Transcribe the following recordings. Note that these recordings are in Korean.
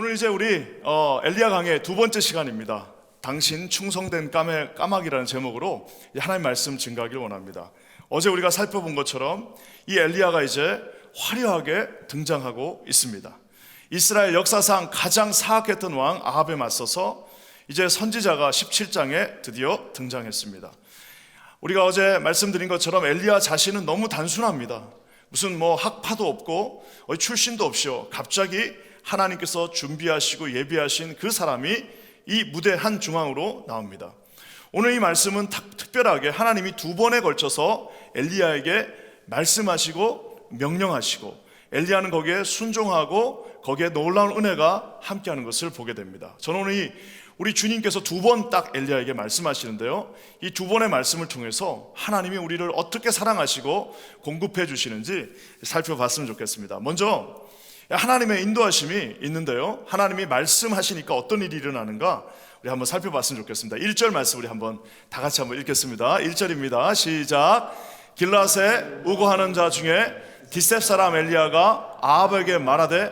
오늘 이제 우리 엘리야 강의 두 번째 시간입니다. 당신 충성된 까마귀라는 제목으로 하나님 말씀 증거하길 원합니다. 어제 우리가 살펴본 것처럼 이 엘리야가 이제 화려하게 등장하고 있습니다. 이스라엘 역사상 가장 사악했던 왕 아합에 맞서서 이제 선지자가 17장에 드디어 등장했습니다. 우리가 어제 말씀드린 것처럼 엘리야 자신은 너무 단순합니다. 무슨 학파도 없고 출신도 없이요, 갑자기 하나님께서 준비하시고 예비하신 그 사람이 이 무대 한 중앙으로 나옵니다. 오늘 이 말씀은 특별하게 하나님이 두 번에 걸쳐서 엘리야에게 말씀하시고 명령하시고, 엘리야는 거기에 순종하고 거기에 놀라운 은혜가 함께하는 것을 보게 됩니다. 저는 오늘 우리 주님께서 두 번 딱 엘리야에게 말씀하시는데요, 이 두 번의 말씀을 통해서 하나님이 우리를 어떻게 사랑하시고 공급해 주시는지 살펴봤으면 좋겠습니다. 먼저 하나님의 인도하심이 있는데요, 하나님이 말씀하시니까 어떤 일이 일어나는가 우리 한번 살펴봤으면 좋겠습니다. 1절 말씀 우리 한번 다 같이 한번 읽겠습니다. 1절입니다. 시작. 길라앗에 우거하는 자 중에 디셉 사람 엘리야가 아합에게 말하되,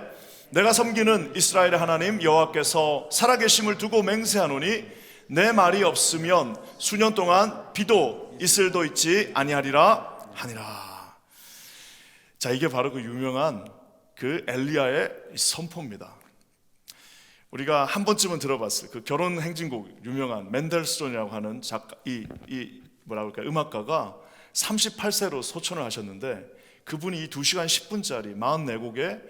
내가 섬기는 이스라엘의 하나님 여호와께서 살아계심을 두고 맹세하노니 내 말이 없으면 수년 동안 비도 이슬도 있지 아니하리라 하니라. 자, 이게 바로 그 유명한 그 엘리야의 선포입니다. 우리가 한 번쯤은 들어봤어요. 그 결혼 행진곡 유명한 맨델스존이라고 하는 작가, 음악가가 38세로 소천을 하셨는데, 그분이 이 2시간 10분짜리 44곡의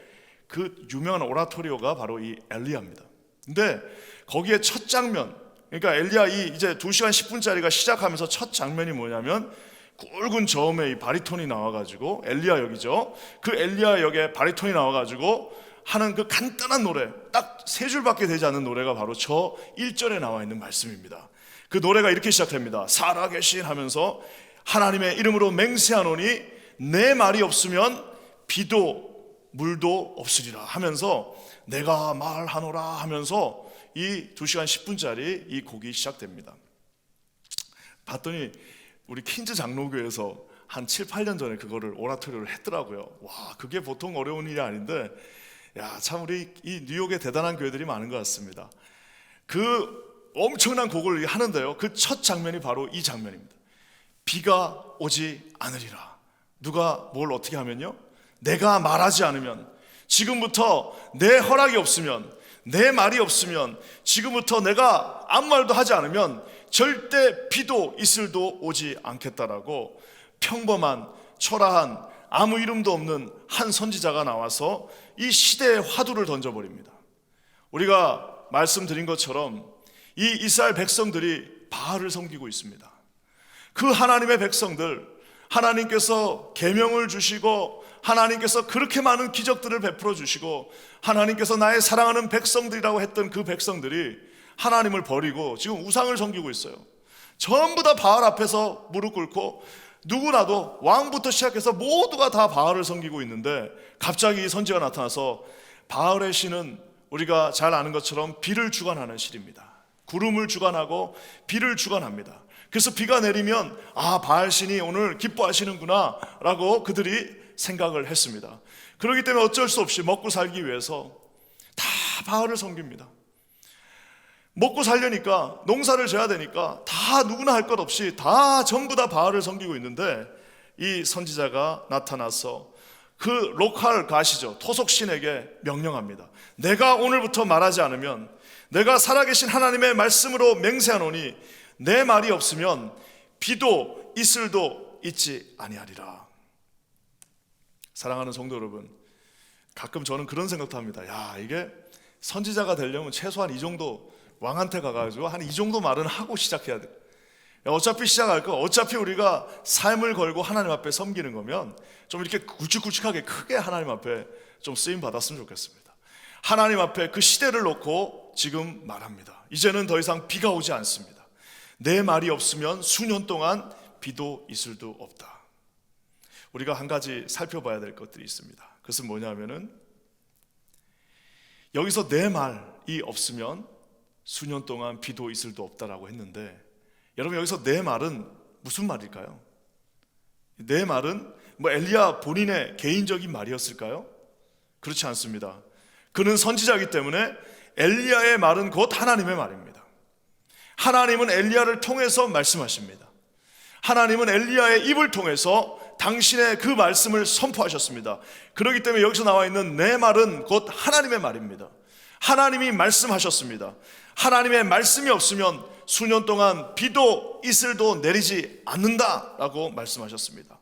그 유명한 오라토리오가 바로 이 엘리야입니다. 근데 거기에 첫 장면, 그러니까 엘리야 이제 2시간 10분짜리가 시작하면서 첫 장면이 뭐냐면, 굵은 저음의 이 바리톤이 나와가지고, 엘리야 역이죠, 그 엘리야 역에 바리톤이 나와가지고 하는 그 간단한 노래, 딱 3줄밖에 되지 않는 노래가 바로 저 1절에 나와 있는 말씀입니다. 그 노래가 이렇게 시작됩니다. 살아계신 하면서 하나님의 이름으로 맹세하노니 내 말이 없으면 비도 물도 없으리라 하면서, 내가 말하노라 하면서 이 2시간 10분짜리 이 곡이 시작됩니다. 봤더니 우리 퀸즈 장로교에서 한 7, 8년 전에 그거를 오라토리오를 했더라고요. 와, 그게 보통 어려운 일이 아닌데, 야, 참 우리 이 뉴욕에 대단한 교회들이 많은 것 같습니다. 그 엄청난 곡을 하는데요, 그 첫 장면이 바로 이 장면입니다. 비가 오지 않으리라. 누가 뭘 어떻게 하면요, 내가 말하지 않으면, 지금부터 내 허락이 없으면, 내 말이 없으면, 지금부터 내가 아무 말도 하지 않으면 절대 비도 이슬도 오지 않겠다라고 평범한 초라한 아무 이름도 없는 한 선지자가 나와서 이 시대의 화두를 던져버립니다. 우리가 말씀드린 것처럼 이 이스라엘 백성들이 바알을 섬기고 있습니다. 그 하나님의 백성들, 하나님께서 계명을 주시고 하나님께서 그렇게 많은 기적들을 베풀어 주시고 하나님께서 나의 사랑하는 백성들이라고 했던 그 백성들이 하나님을 버리고 지금 우상을 섬기고 있어요. 전부 다 바알 앞에서 무릎 꿇고, 누구나도 왕부터 시작해서 모두가 다 바알을 섬기고 있는데, 갑자기 선지자가 나타나서 바알의 신은 우리가 잘 아는 것처럼 비를 주관하는 신입니다. 구름을 주관하고 비를 주관합니다. 그래서 비가 내리면 바알 신이 오늘 기뻐하시는구나 라고 그들이 생각을 했습니다. 그렇기 때문에 어쩔 수 없이 먹고 살기 위해서 다 바알을 섬깁니다. 먹고 살려니까, 농사를 져야 되니까 다 누구나 할 것 없이 다 전부 다 바알을 섬기고 있는데, 이 선지자가 나타나서 그 로컬 가시죠, 토속신에게 명령합니다. 내가 오늘부터 말하지 않으면, 내가 살아계신 하나님의 말씀으로 맹세하노니 내 말이 없으면 비도 이슬도 있지 아니하리라. 사랑하는 성도 여러분, 가끔 저는 그런 생각도 합니다. 야, 이게 선지자가 되려면 최소한 이 정도, 왕한테 가가지고 한 이 정도 말은 하고 시작해야 돼. 어차피 시작할 거, 어차피 우리가 삶을 걸고 하나님 앞에 섬기는 거면 좀 이렇게 굵직굵직하게 크게 하나님 앞에 좀 쓰임 받았으면 좋겠습니다. 하나님 앞에 그 시대를 놓고 지금 말합니다. 이제는 더 이상 비가 오지 않습니다. 내 말이 없으면 수년 동안 비도 이슬도 없다. 우리가 한 가지 살펴봐야 될 것들이 있습니다. 그것은 뭐냐면은, 여기서 내 말이 없으면 수년 동안 비도 이슬도 없다라고 했는데, 여러분 여기서 내 말은 무슨 말일까요? 내 말은 엘리야 본인의 개인적인 말이었을까요? 그렇지 않습니다. 그는 선지자이기 때문에 엘리야의 말은 곧 하나님의 말입니다. 하나님은 엘리야를 통해서 말씀하십니다. 하나님은 엘리야의 입을 통해서 당신의 그 말씀을 선포하셨습니다. 그렇기 때문에 여기서 나와 있는 내 말은 곧 하나님의 말입니다. 하나님이 말씀하셨습니다. 하나님의 말씀이 없으면 수년 동안 비도 이슬도 내리지 않는다라고 말씀하셨습니다.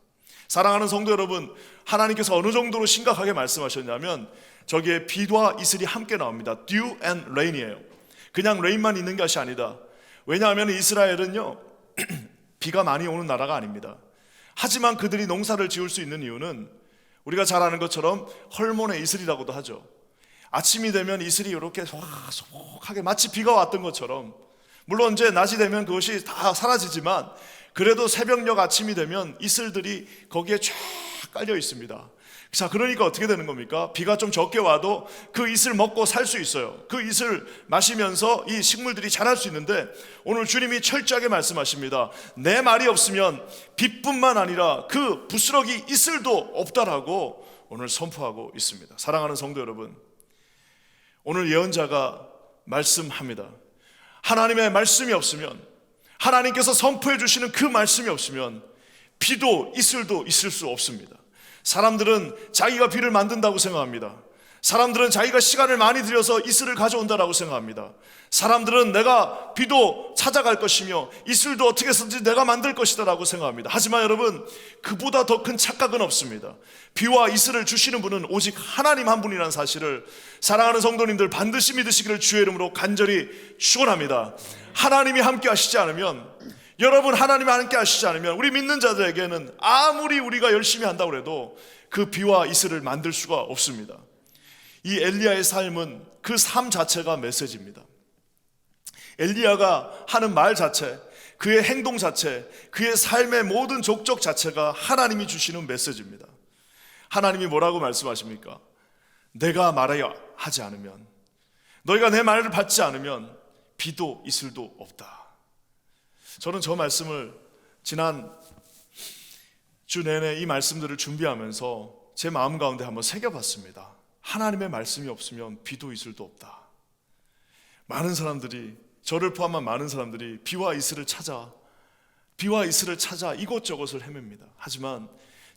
사랑하는 성도 여러분, 하나님께서 어느 정도로 심각하게 말씀하셨냐면 저기에 비와 이슬이 함께 나옵니다. Dew and rain이에요. 그냥 레인만 있는 것이 아니다. 왜냐하면 이스라엘은요 비가 많이 오는 나라가 아닙니다. 하지만 그들이 농사를 지을 수 있는 이유는 우리가 잘 아는 것처럼 헐몬의 이슬이라고도 하죠. 아침이 되면 이슬이 이렇게 소복하게 마치 비가 왔던 것처럼, 물론 이제 낮이 되면 그것이 다 사라지지만 그래도 새벽녘 아침이 되면 이슬들이 거기에 쫙 깔려 있습니다. 자, 그러니까 어떻게 되는 겁니까? 비가 좀 적게 와도 그 이슬 먹고 살 수 있어요. 그 이슬 마시면서 이 식물들이 자랄 수 있는데, 오늘 주님이 철저하게 말씀하십니다. 내 말이 없으면 빛뿐만 아니라 그 부스러기 이슬도 없다라고 오늘 선포하고 있습니다. 사랑하는 성도 여러분, 오늘 예언자가 말씀합니다. 하나님의 말씀이 없으면, 하나님께서 선포해 주시는 그 말씀이 없으면 비도 이슬도 있을 수 없습니다. 사람들은 자기가 비를 만든다고 생각합니다. 사람들은 자기가 시간을 많이 들여서 이슬을 가져온다라고 생각합니다. 사람들은 내가 비도 찾아갈 것이며 이슬도 어떻게 해서든지 내가 만들 것이다 라고 생각합니다. 하지만 여러분, 그보다 더 큰 착각은 없습니다. 비와 이슬을 주시는 분은 오직 하나님 한 분이라는 사실을 사랑하는 성도님들 반드시 믿으시기를 주의 이름으로 간절히 축원합니다. 하나님이 함께 하시지 않으면, 여러분 하나님이 함께 하시지 않으면 우리 믿는 자들에게는 아무리 우리가 열심히 한다고 해도 그 비와 이슬을 만들 수가 없습니다. 이 엘리야의 삶은 그 삶 자체가 메시지입니다. 엘리야가 하는 말 자체, 그의 행동 자체, 그의 삶의 모든 족적 자체가 하나님이 주시는 메시지입니다. 하나님이 뭐라고 말씀하십니까? 내가 말하여 하지 않으면, 너희가 내 말을 받지 않으면 비도 이슬도 없다. 저는 저 말씀을 지난 주 내내 이 말씀들을 준비하면서 제 마음 가운데 한번 새겨봤습니다. 하나님의 말씀이 없으면 비도 이슬도 없다. 많은 사람들이, 저를 포함한 많은 사람들이 비와 이슬을 찾아 이곳저곳을 헤맵니다. 하지만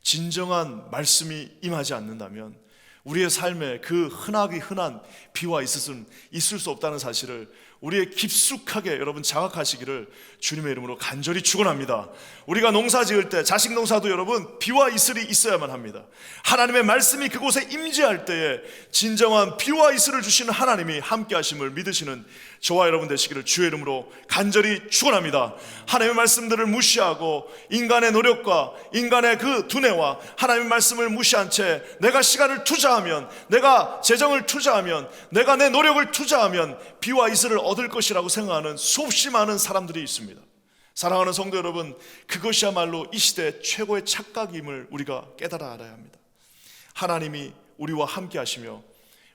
진정한 말씀이 임하지 않는다면 우리의 삶에 그 흔한 비와 이슬은 있을 수 없다는 사실을 우리의 깊숙하게 여러분 자각하시기를 주님의 이름으로 간절히 축원합니다. 우리가 농사 지을 때, 자식 농사도 여러분 비와 이슬이 있어야만 합니다. 하나님의 말씀이 그곳에 임재할 때에 진정한 비와 이슬을 주시는 하나님이 함께 하심을 믿으시는 저와 여러분 되시기를 주의 이름으로 간절히 축원합니다. 하나님의 말씀들을 무시하고 인간의 노력과 인간의 그 두뇌와 하나님의 말씀을 무시한 채 내가 시간을 투자하면, 내가 재정을 투자하면, 내가 내 노력을 투자하면 비와 이슬을 얻을 것이라고 생각하는 수없이 많은 사람들이 있습니다. 사랑하는 성도 여러분, 그것이야말로 이 시대 최고의 착각임을 우리가 깨달아 알아야 합니다. 하나님이 우리와 함께 하시며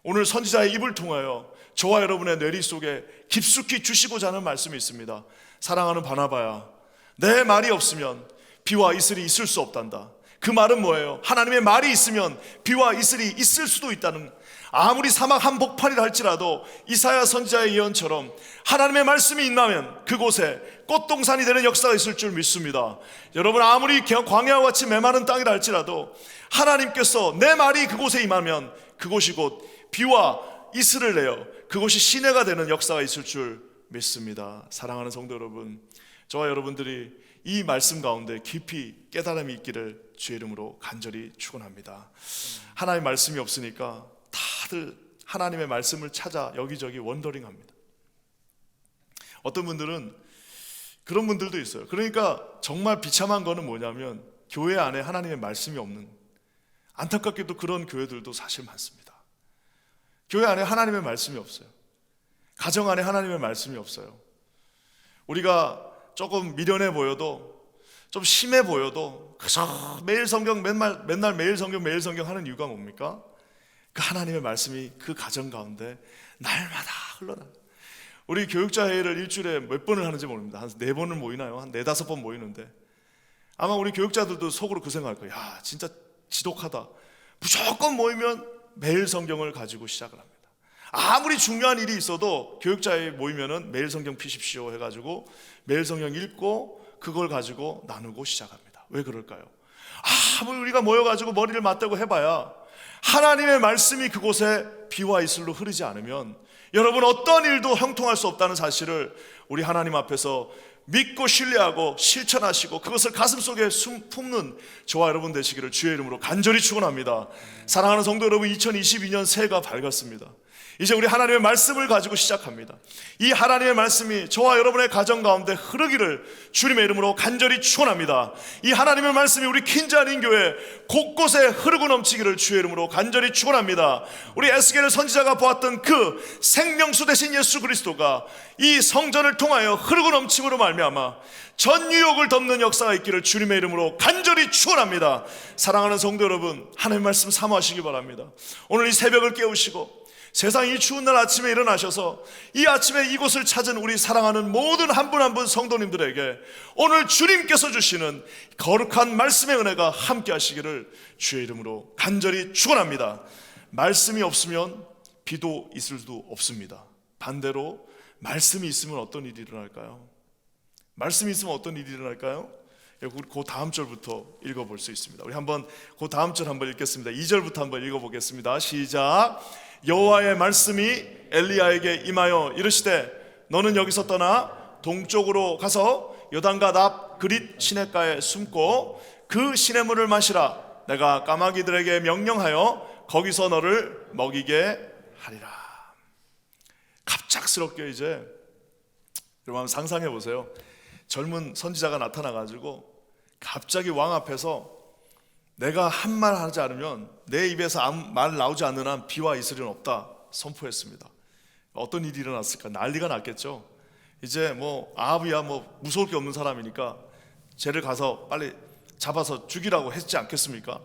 오늘 선지자의 입을 통하여 저와 여러분의 뇌리 속에 깊숙이 주시고자 하는 말씀이 있습니다. 사랑하는 바나바야, 내 말이 없으면 비와 이슬이 있을 수 없단다. 그 말은 뭐예요? 하나님의 말이 있으면 비와 이슬이 있을 수도 있다는, 아무리 사막 한복판이라 할지라도 이사야 선지자의 예언처럼 하나님의 말씀이 임하면 그곳에 꽃동산이 되는 역사가 있을 줄 믿습니다. 여러분, 아무리 광야와 같이 메마른 땅이라 할지라도 하나님께서 내 말이 그곳에 임하면 그곳이 곧 비와 이슬을 내어 그곳이 시내가 되는 역사가 있을 줄 믿습니다. 사랑하는 성도 여러분, 저와 여러분들이 이 말씀 가운데 깊이 깨달음이 있기를 주의 이름으로 간절히 축원합니다. 하나님의 말씀이 없으니까 다들 하나님의 말씀을 찾아 여기저기 원더링합니다. 어떤 분들은 그런 분들도 있어요. 그러니까 정말 비참한 거는 뭐냐면 교회 안에 하나님의 말씀이 없는, 안타깝게도 그런 교회들도 사실 많습니다. 교회 안에 하나님의 말씀이 없어요. 가정 안에 하나님의 말씀이 없어요. 우리가 조금 미련해 보여도, 좀 심해 보여도 그저 매일 성경 맨날 매일 성경 하는 이유가 뭡니까? 그 하나님의 말씀이 그 가정 가운데 날마다 흘러나요. 우리 교육자 회의를 일주일에 몇 번을 하는지 모릅니다. 한 4번을 모이나요? 한 4-5번 모이는데 아마 우리 교육자들도 속으로 그 생각할 거예요. 야, 진짜 지독하다. 무조건 모이면 매일 성경을 가지고 시작을 합니다. 아무리 중요한 일이 있어도 교육자에 모이면은 매일 성경 피십시오 해가지고 매일 성경 읽고 그걸 가지고 나누고 시작합니다. 왜 그럴까요? 아무리 우리가 모여가지고 머리를 맞대고 해봐야 하나님의 말씀이 그곳에 비와 이슬로 흐르지 않으면 여러분 어떤 일도 형통할 수 없다는 사실을 우리 하나님 앞에서 믿고 신뢰하고 실천하시고 그것을 가슴속에 품는 저와 여러분 되시기를 주의 이름으로 간절히 축원합니다. 사랑하는 성도 여러분, 2022년 새해가 밝았습니다. 이제 우리 하나님의 말씀을 가지고 시작합니다. 이 하나님의 말씀이 저와 여러분의 가정 가운데 흐르기를 주님의 이름으로 간절히 축원합니다. 이 하나님의 말씀이 우리 킨자린 교회 곳곳에 흐르고 넘치기를 주의 이름으로 간절히 축원합니다. 우리 에스겔 선지자가 보았던 그 생명수 되신 예수 그리스도가 이 성전을 통하여 흐르고 넘침으로 말미암아 전 유혹을 덮는 역사가 있기를 주님의 이름으로 간절히 축원합니다. 사랑하는 성도 여러분, 하나님의 말씀 사모하시기 바랍니다. 오늘 이 새벽을 깨우시고 세상 이 추운 날 아침에 일어나셔서 이 아침에 이곳을 찾은 우리 사랑하는 모든 한 분 한 분 성도님들에게 오늘 주님께서 주시는 거룩한 말씀의 은혜가 함께 하시기를 주의 이름으로 간절히 축원합니다. 말씀이 없으면 비도 있을 수도 없습니다. 반대로 말씀이 있으면 어떤 일이 일어날까요? 말씀이 있으면 어떤 일이 일어날까요? 그 다음 절부터 읽어볼 수 있습니다. 우리 한번 그 다음 절 한번 읽겠습니다. 2절부터 한번 읽어보겠습니다. 시작. 여호와의 말씀이 엘리야에게 임하여 이르시되 너는 여기서 떠나 동쪽으로 가서 요단가 납 그릿 시냇가에 숨고 그 시냇물을 마시라. 내가 까마귀들에게 명령하여 거기서 너를 먹이게 하리라. 갑작스럽게 이제 여러분 한번 상상해 보세요. 젊은 선지자가 나타나가지고 갑자기 왕 앞에서 내가 한 말 하지 않으면 내 입에서 아무 말 나오지 않는 한 비와 이슬은 없다 선포했습니다. 어떤 일이 일어났을까? 난리가 났겠죠. 이제 뭐 아합이야 뭐 무서울 게 없는 사람이니까 쟤를 가서 빨리 잡아서 죽이라고 했지 않겠습니까?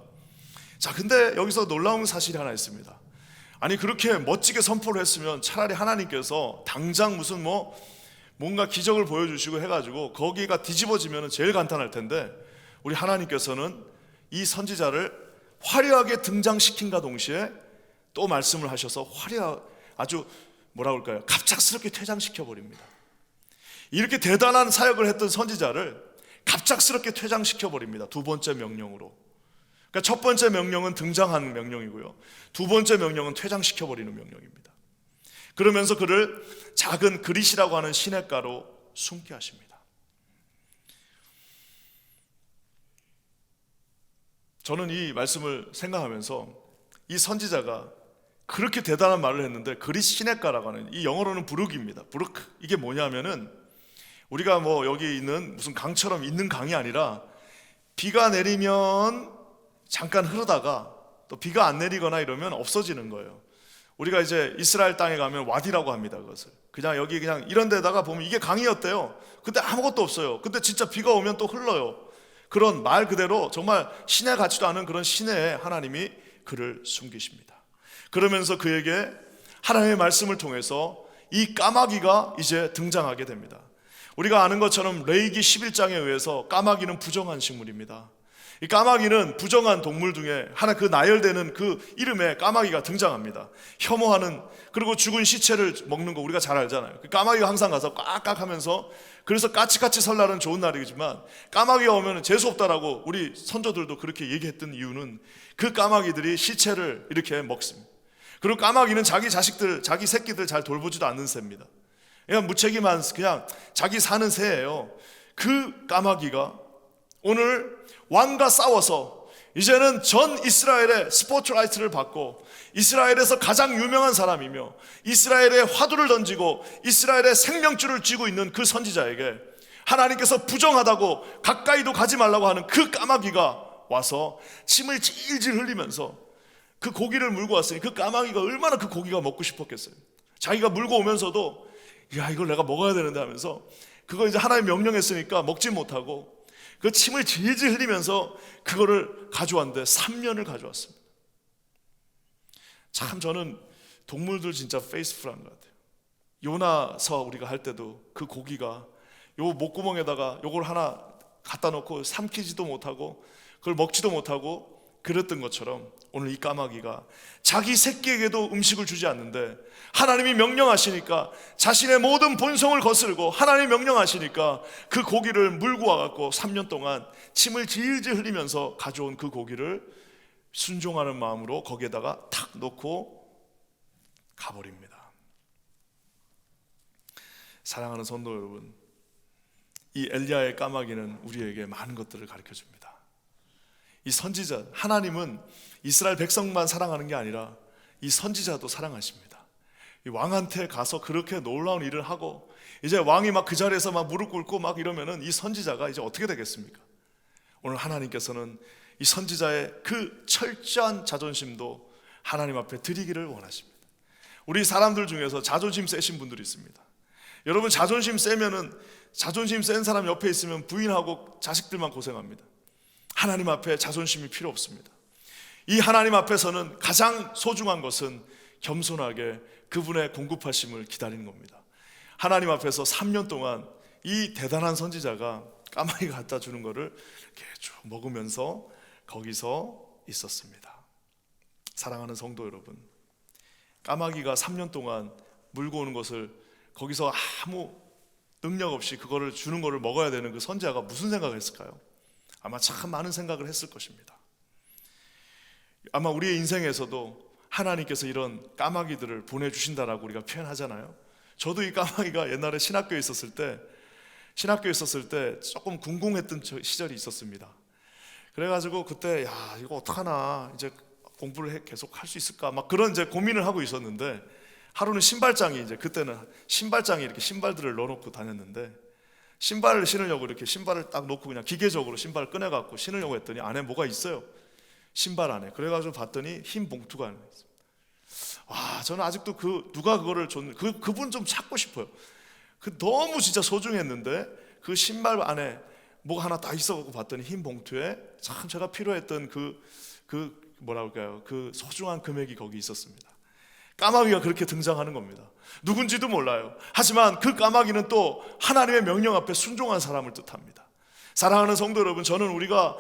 자, 근데 여기서 놀라운 사실이 하나 있습니다. 아니 그렇게 멋지게 선포를 했으면 차라리 하나님께서 당장 무슨 뭔가 기적을 보여주시고 해가지고 거기가 뒤집어지면 제일 간단할 텐데 우리 하나님께서는 이 선지자를 화려하게 등장시킨과 동시에 또 말씀을 하셔서 아주 뭐라 그럴까요? 갑작스럽게 퇴장시켜 버립니다. 이렇게 대단한 사역을 했던 선지자를 갑작스럽게 퇴장시켜 버립니다. 두 번째 명령으로. 그러니까 첫 번째 명령은 등장하는 명령이고요, 두 번째 명령은 퇴장시켜 버리는 명령입니다. 그러면서 그를 작은 그릿이라고 하는 시냇가로 숨게 하십니다. 저는 이 말씀을 생각하면서 이 선지자가 그렇게 대단한 말을 했는데 그릿 시냇가라고 하는, 이 영어로는 부르기입니다. 부르크. 이게 뭐냐면은 우리가 뭐 여기 있는 무슨 강처럼 있는 강이 아니라 비가 내리면 잠깐 흐르다가 또 비가 안 내리거나 이러면 없어지는 거예요. 우리가 이제 이스라엘 땅에 가면 와디라고 합니다. 그것을 그냥 여기 그냥 이런 데다가 보면 이게 강이었대요. 근데 아무것도 없어요. 근데 진짜 비가 오면 또 흘러요. 그런 말 그대로 정말 시내 같지도 않은 그런 시내에 하나님이 그를 숨기십니다. 그러면서 그에게 하나님의 말씀을 통해서 이 까마귀가 이제 등장하게 됩니다. 우리가 아는 것처럼 레위기 11장에 의해서 까마귀는 부정한 식물입니다. 이 까마귀는 부정한 동물 중에 하나, 그 나열되는 그 이름에 까마귀가 등장합니다. 혐오하는, 그리고 죽은 시체를 먹는 거 우리가 잘 알잖아요. 그 까마귀가 항상 가서 깍깍 하면서, 그래서 까치까치 설날은 좋은 날이지만 까마귀가 오면 재수없다라고 우리 선조들도 그렇게 얘기했던 이유는 그 까마귀들이 시체를 이렇게 먹습니다. 그리고 까마귀는 자기 자식들, 자기 새끼들 잘 돌보지도 않는 새입니다. 그냥 무책임한, 그냥 자기 사는 새예요. 그 까마귀가 오늘 왕과 싸워서 이제는 전 이스라엘의 스포트라이트를 받고 이스라엘에서 가장 유명한 사람이며 이스라엘의 화두를 던지고 이스라엘의 생명줄을 쥐고 있는 그 선지자에게 하나님께서 부정하다고 가까이도 가지 말라고 하는 그 까마귀가 와서 침을 질질 흘리면서 그 고기를 물고 왔으니 그 까마귀가 얼마나 그 고기가 먹고 싶었겠어요. 자기가 물고 오면서도 야, 이걸 내가 먹어야 되는데 하면서 그거 이제 하나님 명령했으니까 먹지 못하고 그 침을 질질 흘리면서 그거를 가져왔는데 3년을 가져왔습니다. 참 저는 동물들 진짜 페이스풀한 것 같아요. 요나서 우리가 할 때도 그 고기가 요 목구멍에다가 요걸 하나 갖다 놓고 삼키지도 못하고 그걸 먹지도 못하고 그랬던 것처럼 오늘 이 까마귀가 자기 새끼에게도 음식을 주지 않는데 하나님이 명령하시니까 자신의 모든 본성을 거스르고 하나님이 명령하시니까 그 고기를 물고 와갖고 3년 동안 침을 질질 흘리면서 가져온 그 고기를 순종하는 마음으로 거기에다가 탁 놓고 가버립니다. 사랑하는 성도 여러분, 이 엘리야의 까마귀는 우리에게 많은 것들을 가르쳐줍니다. 이 선지자, 하나님은 이스라엘 백성만 사랑하는 게 아니라 이 선지자도 사랑하십니다. 이 왕한테 가서 그렇게 놀라운 일을 하고 이제 왕이 막 그 자리에서 막 무릎 꿇고 막 이러면은 이 선지자가 이제 어떻게 되겠습니까? 오늘 하나님께서는 이 선지자의 그 철저한 자존심도 하나님 앞에 드리기를 원하십니다. 우리 사람들 중에서 자존심 세신 분들이 있습니다. 여러분, 자존심 세면은, 자존심 센 사람 옆에 있으면 부인하고 자식들만 고생합니다. 하나님 앞에 자존심이 필요 없습니다. 이 하나님 앞에서는 가장 소중한 것은 겸손하게 그분의 공급하심을 기다리는 겁니다. 하나님 앞에서 3년 동안 이 대단한 선지자가 까마귀가 갖다 주는 거를 이렇게 쭉 먹으면서 거기서 있었습니다. 사랑하는 성도 여러분, 까마귀가 3년 동안 물고 오는 것을 거기서 아무 능력 없이 그거를 주는 거를 먹어야 되는 그 선지자가 무슨 생각을 했을까요? 아마 참 많은 생각을 했을 것입니다. 아마 우리의 인생에서도 하나님께서 이런 까마귀들을 보내주신다라고 우리가 표현하잖아요. 저도 이 까마귀가 옛날에 신학교에 있었을 때 조금 궁금했던 시절이 있었습니다. 그래가지고 그때 야, 이거 어떡하나, 이제 공부를 계속 할 수 있을까, 막 그런 이제 고민을 하고 있었는데, 하루는 신발장이, 이제 그때는 신발장에 이렇게 신발들을 넣어놓고 다녔는데, 신발을 신으려고 이렇게 신발을 딱 놓고 그냥 기계적으로 신발을 꺼내갖고 신으려고 했더니 안에 뭐가 있어요. 신발 안에. 그래가지고 봤더니 흰 봉투가 안에 있습니다. 와, 저는 아직도 누가 그거를 줬는, 그분 좀 찾고 싶어요. 너무 진짜 소중했는데 그 신발 안에 뭐가 하나 딱 있어갖고 봤더니 흰 봉투에 참 제가 필요했던 뭐랄까요, 그 소중한 금액이 거기 있었습니다. 까마귀가 그렇게 등장하는 겁니다. 누군지도 몰라요. 하지만 그 까마귀는 또 하나님의 명령 앞에 순종한 사람을 뜻합니다. 사랑하는 성도 여러분, 저는 우리가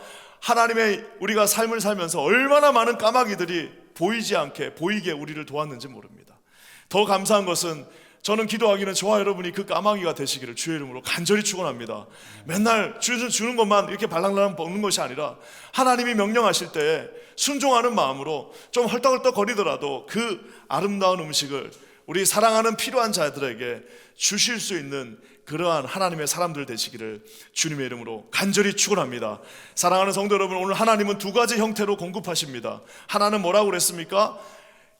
삶을 살면서 얼마나 많은 까마귀들이 보이게 우리를 도왔는지 모릅니다. 더 감사한 것은, 저는 기도하기는 저와 여러분이 그 까마귀가 되시기를 주의 이름으로 간절히 축원합니다. 맨날 주는 것만 이렇게 발랑발랑 먹는 것이 아니라 하나님이 명령하실 때에 순종하는 마음으로 좀 헐떡헐떡 거리더라도 그 아름다운 음식을 우리 사랑하는 필요한 자들에게 주실 수 있는 그러한 하나님의 사람들 되시기를 주님의 이름으로 간절히 축원합니다. 사랑하는 성도 여러분, 오늘 하나님은 두 가지 형태로 공급하십니다. 하나는 뭐라고 그랬습니까?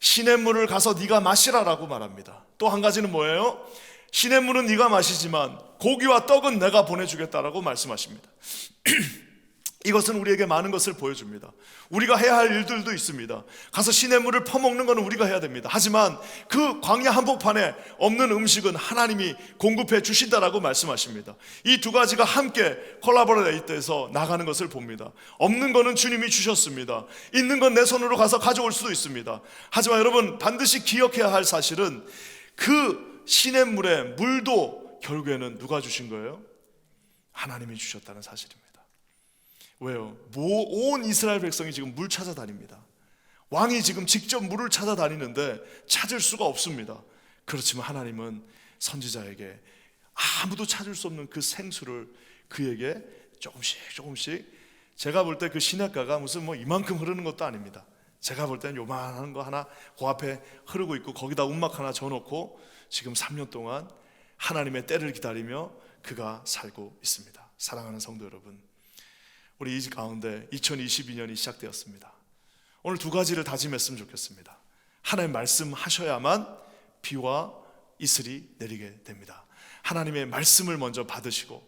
시냇물을 가서 네가 마시라라고 말합니다. 또 한 가지는 뭐예요? 시냇물은 네가 마시지만 고기와 떡은 내가 보내주겠다라고 말씀하십니다. 이것은 우리에게 많은 것을 보여줍니다. 우리가 해야 할 일들도 있습니다. 가서 시냇물을 퍼먹는 것은 우리가 해야 됩니다. 하지만 그 광야 한복판에 없는 음식은 하나님이 공급해 주신다라고 말씀하십니다. 이 두 가지가 함께 콜라보레이트해서 나가는 것을 봅니다. 없는 것은 주님이 주셨습니다. 있는 건 내 손으로 가서 가져올 수도 있습니다. 하지만 여러분, 반드시 기억해야 할 사실은 그 시냇물의 물도 결국에는 누가 주신 거예요? 하나님이 주셨다는 사실입니다. 왜요? 온 이스라엘 백성이 지금 물 찾아다닙니다. 왕이 지금 직접 물을 찾아다니는데 찾을 수가 없습니다. 그렇지만 하나님은 선지자에게 아무도 찾을 수 없는 그 생수를 그에게 조금씩, 제가 볼 때 그 시냇가가 무슨 이만큼 흐르는 것도 아닙니다. 제가 볼 때는 요만한 거 하나 그 앞에 흐르고 있고 거기다 움막 하나 져놓고 지금 3년 동안 하나님의 때를 기다리며 그가 살고 있습니다. 사랑하는 성도 여러분, 우리 이 가운데 2022년이 시작되었습니다. 오늘 두 가지를 다짐했으면 좋겠습니다. 하나님 말씀하셔야만 비와 이슬이 내리게 됩니다. 하나님의 말씀을 먼저 받으시고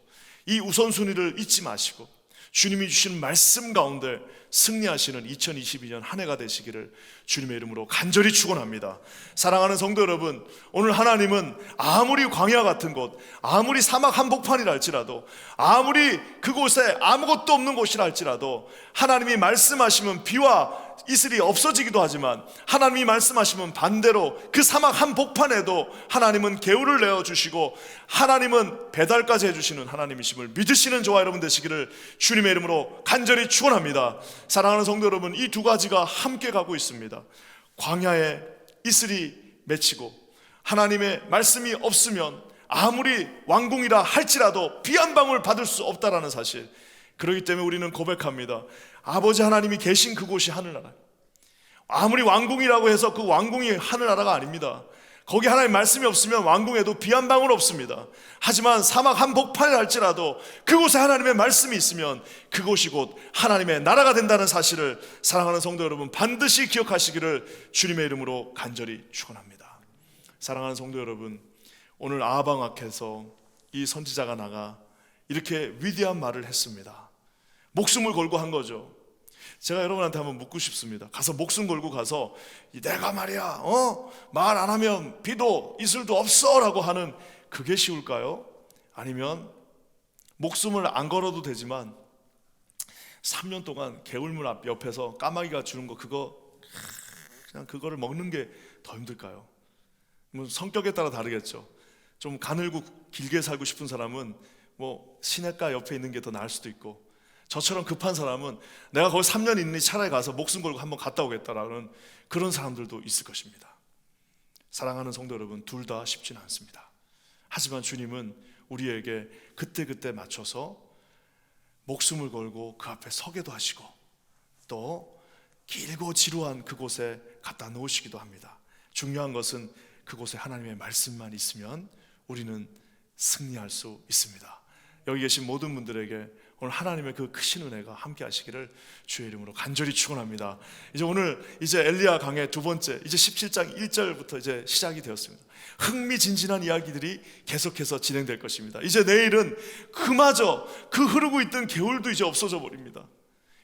이 우선순위를 잊지 마시고 주님이 주신 말씀 가운데 승리하시는 2022년 한 해가 되시기를 주님의 이름으로 간절히 축원합니다. 사랑하는 성도 여러분, 오늘 하나님은 아무리 광야 같은 곳, 아무리 사막 한복판이라 할지라도, 아무리 그곳에 아무것도 없는 곳이라 할지라도 하나님이 말씀하시면 비와 이슬이 없어지기도 하지만 하나님이 말씀하시면 반대로 그 사막 한복판에도 하나님은 개울을 내어주시고 하나님은 배달까지 해주시는 하나님이심을 믿으시는 저와 여러분 되시기를 주님의 이름으로 간절히 축원합니다. 사랑하는 성도 여러분, 이 두 가지가 함께 가고 있습니다. 광야에 이슬이 맺히고 하나님의 말씀이 없으면 아무리 왕궁이라 할지라도 비 한 방울 받을 수 없다라는 사실. 그렇기 때문에 우리는 고백합니다. 아버지 하나님이 계신 그곳이 하늘나라. 아무리 왕궁이라고 해서 그 왕궁이 하늘나라가 아닙니다. 거기 하나님 말씀이 없으면 왕궁에도 비 한 방울 없습니다. 하지만 사막 한복판에 할지라도 그곳에 하나님의 말씀이 있으면 그곳이 곧 하나님의 나라가 된다는 사실을 사랑하는 성도 여러분 반드시 기억하시기를 주님의 이름으로 간절히 축원합니다. 사랑하는 성도 여러분, 오늘 아하방학에서 이 선지자가 나가 이렇게 위대한 말을 했습니다. 목숨을 걸고 한 거죠. 제가 여러분한테 한번 묻고 싶습니다. 가서 목숨 걸고 가서 내가 말이야 말 안 하면 비도 이슬도 없어 라고 하는 그게 쉬울까요? 아니면 목숨을 안 걸어도 되지만 3년 동안 개울물 앞 옆에서 까마귀가 주는 거 그냥 그거를 먹는 게 더 힘들까요? 뭐 성격에 따라 다르겠죠. 좀 가늘고 길게 살고 싶은 사람은 뭐 시냇가 옆에 있는 게 더 나을 수도 있고, 저처럼 급한 사람은 내가 거기 3년 있으니 차라리 가서 목숨 걸고 한번 갔다 오겠다라는 그런 사람들도 있을 것입니다. 사랑하는 성도 여러분, 둘 다 쉽지는 않습니다. 하지만 주님은 우리에게 그때그때 맞춰서 목숨을 걸고 그 앞에 서게도 하시고 또 길고 지루한 그곳에 갖다 놓으시기도 합니다. 중요한 것은 그곳에 하나님의 말씀만 있으면 우리는 승리할 수 있습니다. 여기 계신 모든 분들에게 오늘 하나님의 그 크신 은혜가 함께 하시기를 주의 이름으로 간절히 축원합니다. 오늘 엘리야 강의 두 번째, 이제 17장 1절부터 이제 시작이 되었습니다. 흥미진진한 이야기들이 계속해서 진행될 것입니다. 이제 내일은 그마저 그 흐르고 있던 개울도 이제 없어져 버립니다.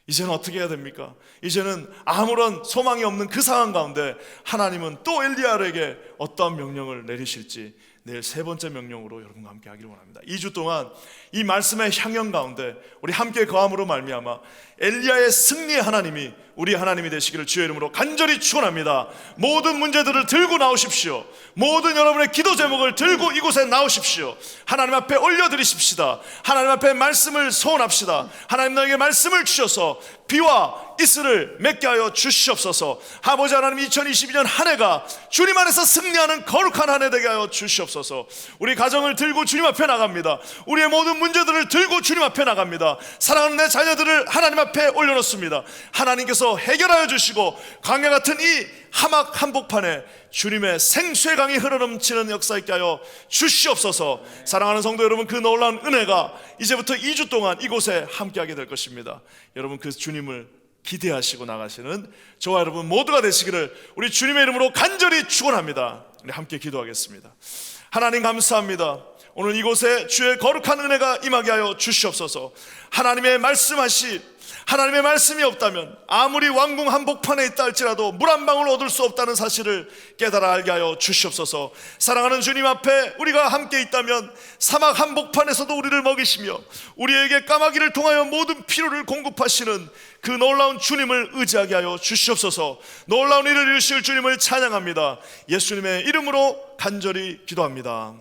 이제는 어떻게 해야 됩니까? 이제는 아무런 소망이 없는 그 상황 가운데 하나님은 또 엘리야에게 어떠한 명령을 내리실지 내일 세 번째 명령으로 여러분과 함께 하기를 원합니다. 2주 동안 이 말씀의 향연 가운데 우리 함께 거함으로 말미암아 엘리야의 승리의 하나님이 우리 하나님이 되시기를 주의 이름으로 간절히 축원합니다. 모든 문제들을 들고 나오십시오. 모든 여러분의 기도 제목을 들고 이곳에 나오십시오. 하나님 앞에 올려드리십시다. 하나님 앞에 말씀을 소원합시다. 하나님 너에게 말씀을 주셔서 비와 이슬을 맺게 하여 주시옵소서. 아버지 하나님, 2022년 한 해가 주님 안에서 승리하는 거룩한 한 해 되게 하여 주시옵소서. 우리 가정을 들고 주님 앞에 나갑니다. 우리의 모든 문제들을 들고 주님 앞에 나갑니다. 사랑하는 내 자녀들을 하나님 앞에 올려놓습니다. 하나님께서 해결하여 주시고 광야 같은 이 하막 한복판에 주님의 생수의 강이 흘러넘치는 역사 있게 하여 주시옵소서. 사랑하는 성도 여러분, 그 놀라운 은혜가 이제부터 2주 동안 이곳에 함께하게 될 것입니다. 여러분 그 주님을 기대하시고 나가시는 저와 여러분 모두가 되시기를 우리 주님의 이름으로 간절히 축원합니다. 우리 함께 기도하겠습니다. 하나님 감사합니다. 오늘 이곳에 주의 거룩한 은혜가 임하게 하여 주시옵소서. 하나님의 말씀이 없다면 아무리 왕궁 한복판에 있다 할지라도 물 한 방울 얻을 수 없다는 사실을 깨달아 알게 하여 주시옵소서. 사랑하는 주님 앞에 우리가 함께 있다면 사막 한복판에서도 우리를 먹이시며 우리에게 까마귀를 통하여 모든 필요를 공급하시는 그 놀라운 주님을 의지하게 하여 주시옵소서. 놀라운 일을 이루실 주님을 찬양합니다. 예수님의 이름으로 간절히 기도합니다.